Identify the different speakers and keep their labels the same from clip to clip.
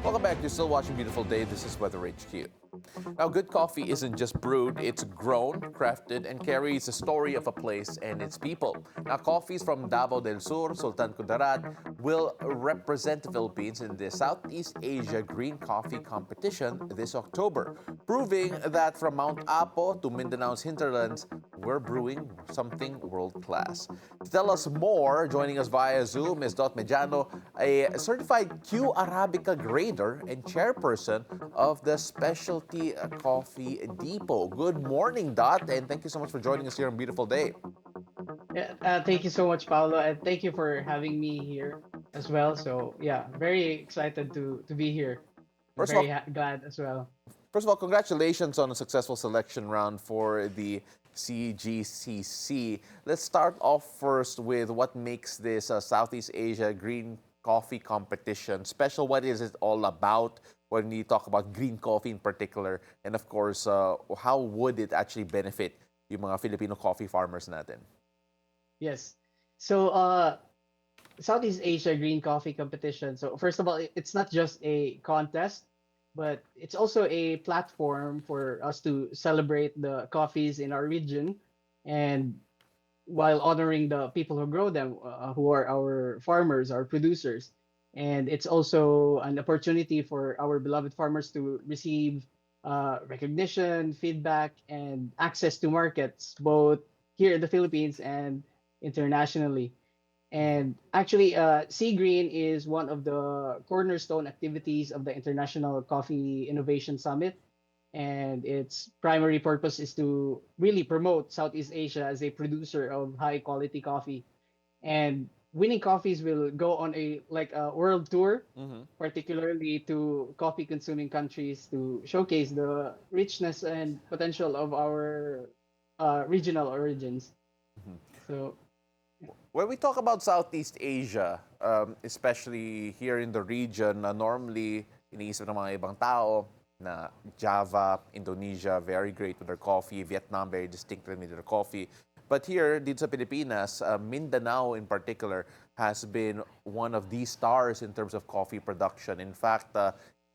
Speaker 1: Welcome back. You're still watching Beautiful Day. This is Weather HQ. Now, good coffee isn't just brewed, it's grown, crafted, and carries the story of a place and its people. Now, coffees from Davao del Sur, Sultan Kudarat, will represent the Philippines in the Southeast Asia Green Coffee Competition this October, proving that from Mount Apo to Mindanao's hinterlands, we're brewing something world class. To tell us more, joining us via Zoom is Mediano, a certified Q Arabica grader and chairperson of the Specialty Coffee Depot. Good morning, Dot, and thank you so much for joining us here on Beautiful Day.
Speaker 2: Yeah, thank you so much, Paolo, and thank you for having me here as well. So yeah, very excited to be here. I'm
Speaker 1: First of
Speaker 2: very
Speaker 1: all,
Speaker 2: glad as well.
Speaker 1: First of all, congratulations on a successful selection round for the CGCC. Let's start off first with what makes this Southeast Asia Green Coffee Competition special. What is it all about when we talk about green coffee in particular? And of course, how would it actually benefit yung mga Filipino coffee farmers natin?
Speaker 2: Yes. So Southeast Asia Green Coffee Competition. So first of all, it's not just a contest, but it's also a platform for us to celebrate the coffees in our region, and while honoring the people who grow them, who are our farmers, our producers. And it's also an opportunity for our beloved farmers to receive recognition, feedback, and access to markets, both here in the Philippines and internationally. And actually, Sea Green is one of the cornerstone activities of the International Coffee Innovation Summit, and its primary purpose is to really promote Southeast Asia as a producer of high quality coffee. And winning coffees will go on a world tour,
Speaker 1: Mhm.
Speaker 2: particularly to coffee consuming countries, to showcase the richness and potential of our regional origins. So
Speaker 1: When we talk about Southeast Asia, especially here in the region, normally iniisip ng mga ibang tao na Java, Indonesia, very great with their coffee, Vietnam, very distinct with their coffee. But here, dito sa Pilipinas, Mindanao in particular has been one of the stars in terms of coffee production. In fact,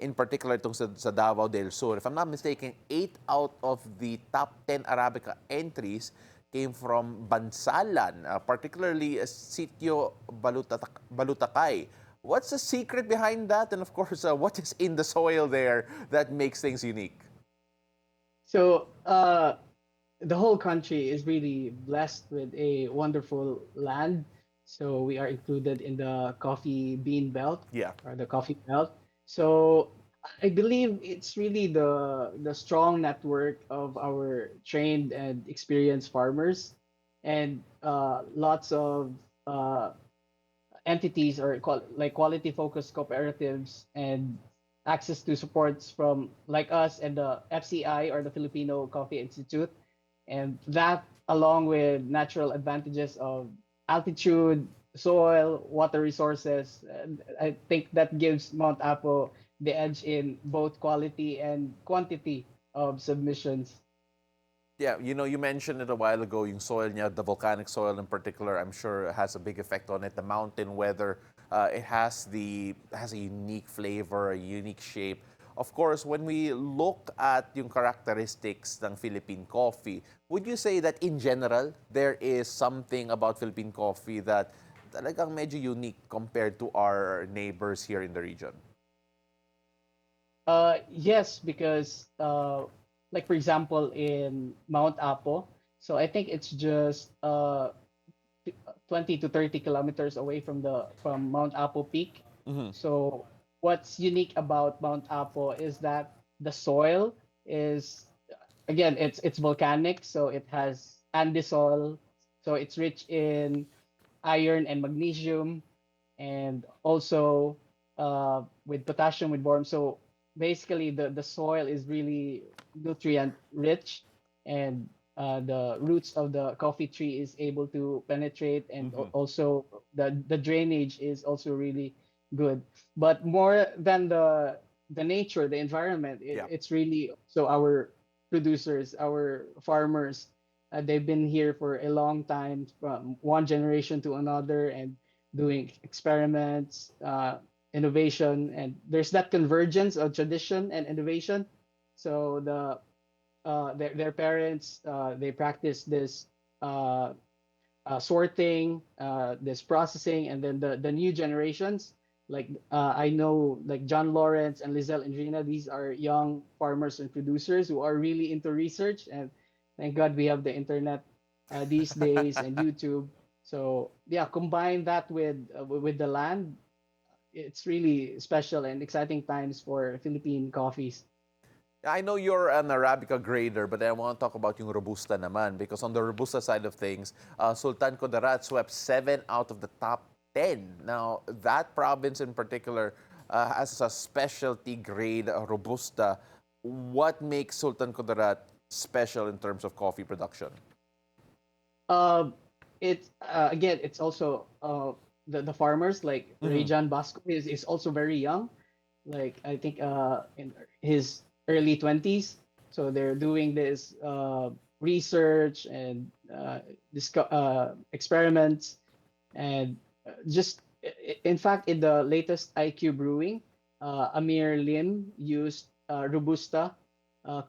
Speaker 1: in particular itong sa Davao del Sur, if I'm not mistaken, 8 out of the top 10 Arabica entries came from Bansalan, particularly Sitio Balutakay. What's the secret behind that? And of course, what is in the soil there that makes things unique?
Speaker 2: so the whole country is really blessed with a wonderful land. So we are included in the coffee bean belt,
Speaker 1: Yeah.
Speaker 2: or the coffee belt. So I believe it's really the strong network of our trained and experienced farmers, and lots of uh, entities, or like quality focused cooperatives, and access to supports from like us and the FCI, or the Filipino Coffee Institute. And that, along with natural advantages of altitude, soil, water resources, I think that gives Mount Apo the edge in both quality and quantity of submissions.
Speaker 1: Yeah, you mentioned it a while ago, yung soil niya, the volcanic soil in particular, I'm sure has a big effect on it. The mountain weather, it has a unique flavor, a unique shape. Of course, when we look at yung characteristics ng Philippine coffee, would you say that in general, there is something about Philippine coffee that talagang medyo unique compared to our neighbors here in the region?
Speaker 2: Yes, because like for example in Mount Apo, so I think it's just 20 to 30 kilometers away from the from Mount Apo Peak.
Speaker 1: Mhm.
Speaker 2: So what's unique about Mount Apo is that the soil is, again, it's volcanic, so it has andesol, so it's rich in iron and magnesium, and also with potassium, with boron. So basically, the soil is really nutrient rich, and the roots of the coffee tree is able to penetrate, and
Speaker 1: Mhm.
Speaker 2: also the drainage is also really good. But more than the nature, the environment,
Speaker 1: Yeah.
Speaker 2: it's really so our producers, our farmers. They've been here for a long time, from one generation to another, and doing experiments. innovation, and there's that convergence of tradition and innovation. So their parents, they practice this uh, sorting, this processing, and then the new generations. Like I know, like John Lawrence and Lizelle and Rina, these are young farmers and producers who are really into research. And thank God we have the internet these days and YouTube. So yeah, combine that with the land. It's really special and exciting times for Philippine coffees.
Speaker 1: I know you're an Arabica grader, but I want to talk about yung robusta naman because on the robusta side of things, Sultan Kudarat swept 7 out of the top 10. Now, that province in particular has a specialty grade robusta. What makes Sultan Kudarat special in terms of coffee production?
Speaker 2: Uh, it's again, it's also the farmers like
Speaker 1: Mhm.
Speaker 2: Rejan Basco is also very young. Like I think in his early 20s. So they're doing this research and experiments, and just in fact in the latest IQ brewing, Amir Lim used Robusta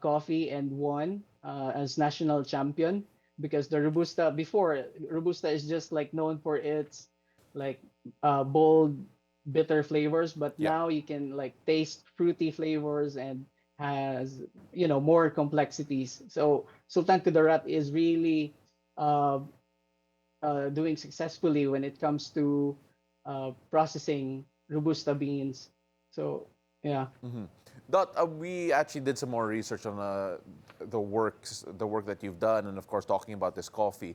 Speaker 2: coffee and won as national champion, because the Robusta before, Robusta is just like known for its like bold bitter flavors, but
Speaker 1: Yeah.
Speaker 2: now you can like taste fruity flavors and has, you know, more complexities. So Sultan Kudarat is really uh, doing successfully when it comes to processing robusta beans. So yeah.
Speaker 1: Mhm. Dot, we actually did some more research on the work that you've done, and of course, talking about this coffee.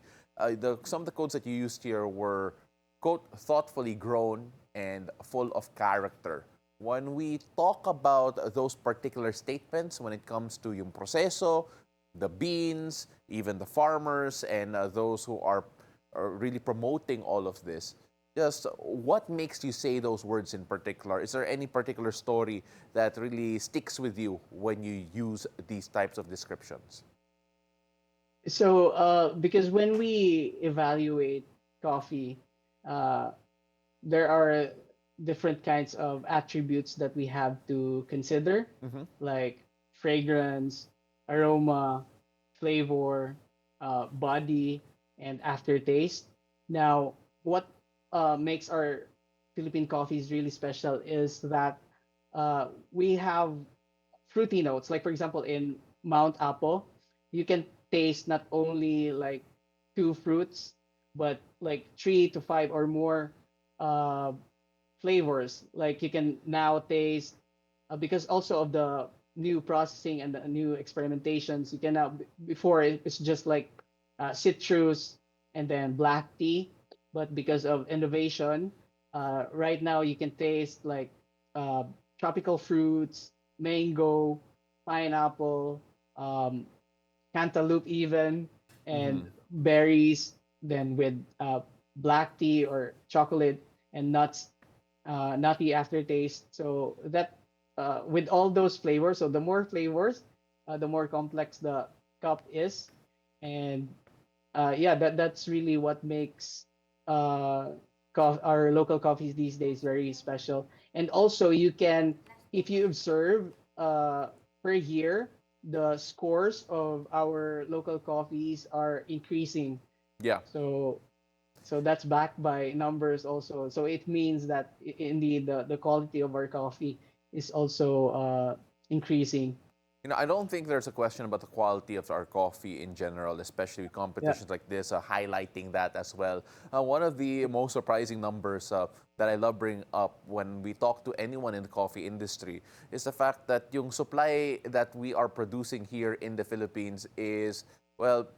Speaker 1: Some of the quotes that you used here were, quote, thoughtfully grown and full of character. When we talk about those particular statements, when it comes to yung proseso, the beans, even the farmers, and those who are really promoting all of this, just what makes you say those words in particular? Is there any particular story that really sticks with you when you use these types of descriptions?
Speaker 2: So because when we evaluate coffee, uh, there are different kinds of attributes that we have to consider,
Speaker 1: Mm-hmm.
Speaker 2: like fragrance, aroma, flavor, body, and aftertaste. Now, what makes our Philippine coffees really special is that we have fruity notes. Like for example, in Mount Apo, you can taste not only like two fruits, but like three to five or more uh, flavors. Like you can now taste because also of the new processing and the new experimentations. You can now before it's just like citrus and then black tea, but because of innovation, right now you can taste like uh, tropical fruits, mango, pineapple, um, cantaloupe even,
Speaker 1: Mm-hmm.
Speaker 2: and berries, then with black tea or chocolate and nuts, nutty aftertaste. So that with all those flavors, so the more flavors, the more complex the cup is. And yeah, that's really what makes uh, our local coffees these days very special. And also, you can, if you observe per year, the scores of our local coffees are increasing.
Speaker 1: Yeah.
Speaker 2: So that's backed by numbers also. So it means that indeed the quality of our coffee is also increasing.
Speaker 1: I don't think there's a question about the quality of our coffee in general, especially with
Speaker 2: Yeah.
Speaker 1: competitions like this, highlighting that as well. One of the most surprising numbers that I love bringing up when we talk to anyone in the coffee industry is the fact that yung supply that we are producing here in the Philippines is, well,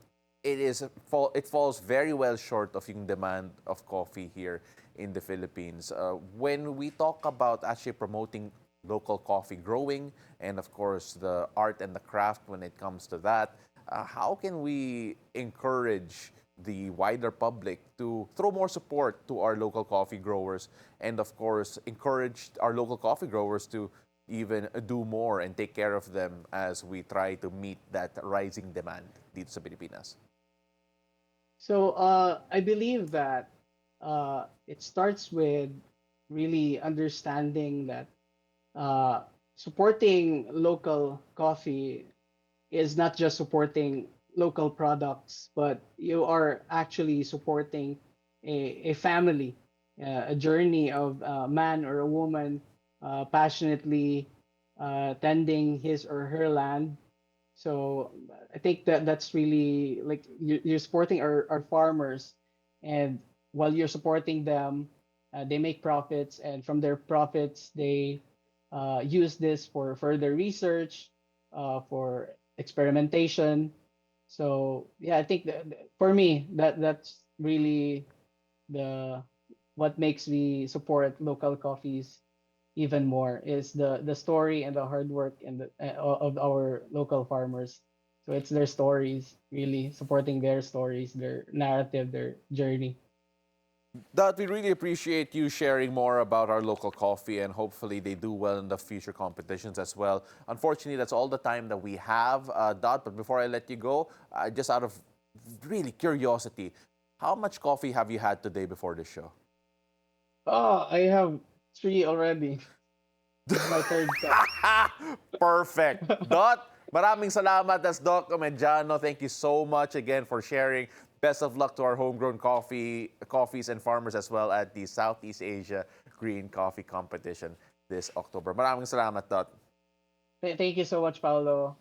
Speaker 1: it falls very well short of yung demand of coffee here in the Philippines. When we talk about actually promoting local coffee growing and of course the art and the craft when it comes to that, how can we encourage the wider public to throw more support to our local coffee growers and of course encourage our local coffee growers to even do more and take care of them as we try to meet that rising demand dito sa Pilipinas?
Speaker 2: So I believe that it starts with really understanding that uh, supporting local coffee is not just supporting local products, but you are actually supporting a family, a journey of a man or a woman passionately tending his or her land. So I think that that's really like you're supporting our farmers, and while you're supporting them, they make profits, and from their profits, they use this for further research, for experimentation. So yeah, I think that for me that's really the what makes me support local coffees even more is the story and the hard work and of our local farmers. So it's their stories, really supporting their stories, their narrative, their journey.
Speaker 1: Dot, we really appreciate you sharing more about our local coffee, and hopefully they do well in the future competitions as well. Unfortunately, that's all the time that we have, Dot. But before I let you go, just out of really curiosity, how much coffee have you had today before the show?
Speaker 2: Oh, I have three already. This is my third cup.
Speaker 1: Perfect. Dot, maraming salamat. That's Doc Mediano. Thank you so much again for sharing. Best of luck to our homegrown coffees and farmers as well at the Southeast Asia Green Coffee Competition this October. Maraming salamat, Dot.
Speaker 2: Thank you so much, Paolo.